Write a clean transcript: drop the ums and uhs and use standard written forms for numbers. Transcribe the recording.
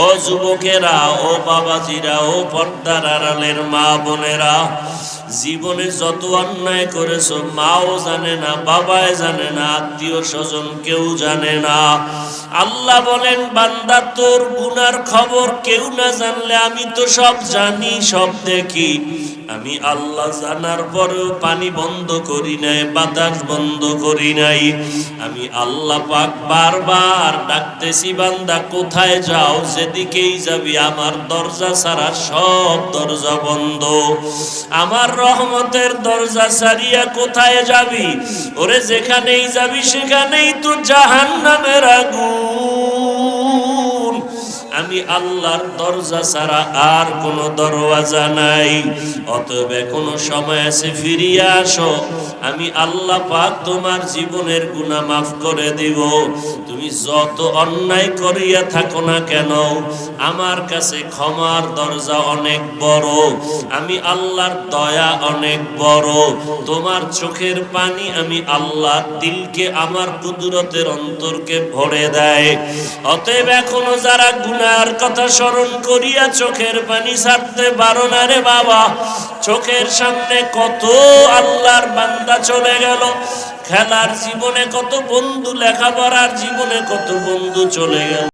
ও যুবকেরা, ও বাবাজিরা, ও পর্দার আড়ালের মা বোনেরা, জীবনে যত অন্যায় করেছো মাও জানে না, বাবাই জানে না, আত্মীয় স্বজন কেউ জানে না। আল্লাহ বলেন, বান্দা তোর গুনার খবর কেউ না জানলে আমি তো সব জানি, সব দেখি। আমি আল্লাহ জানার পরেও পানি বন্ধ করি নাই, বাতাস বন্ধ করি নাই। আমি আল্লাহ পাক বারবার ডাকতেছি, বান্দা কোথায় যাও? যেদিকেই যাবি আমার দরজা ছাড়া সব দরজা বন্ধ। আমার রহমতের দরজা ছাড়িয়া কোথায় যাবি? ওরে যেখানেই যাবি সেখানেই তো জাহান্নামের আগুন। আমি আল্লাহর দরজা ছাড়া আর কোনো দরওয়াজা নাই। অতএব কোনো সময় আছে, ফিরিয়া আসো। আমি আল্লাহ পাক তোমার জীবনের গুনাহ মাফ করে দিব। তুমি যত অন্যায় করিয়া থাকো না কেন, আমার কাছে ক্ষমার দরজা অনেক বড়। আমি আল্লাহর দয়া অনেক বড়। তোমার চোখের পানি আমি আল্লাহ দিলকে, আমার কুদরতের অন্তরকে ভরে দেয়। অতএব এখনো যারা গুনার কথা স্মরণ করিয়া চোখের পানি ছাড়তে পারো না রে বাবা, চোখের সামনে কত আল্লাহর বান্দা চলে গেল। খেলার জীবনে কত বন্ধু, লেখাপড়ার জীবনে কত বন্ধু চলে গেল।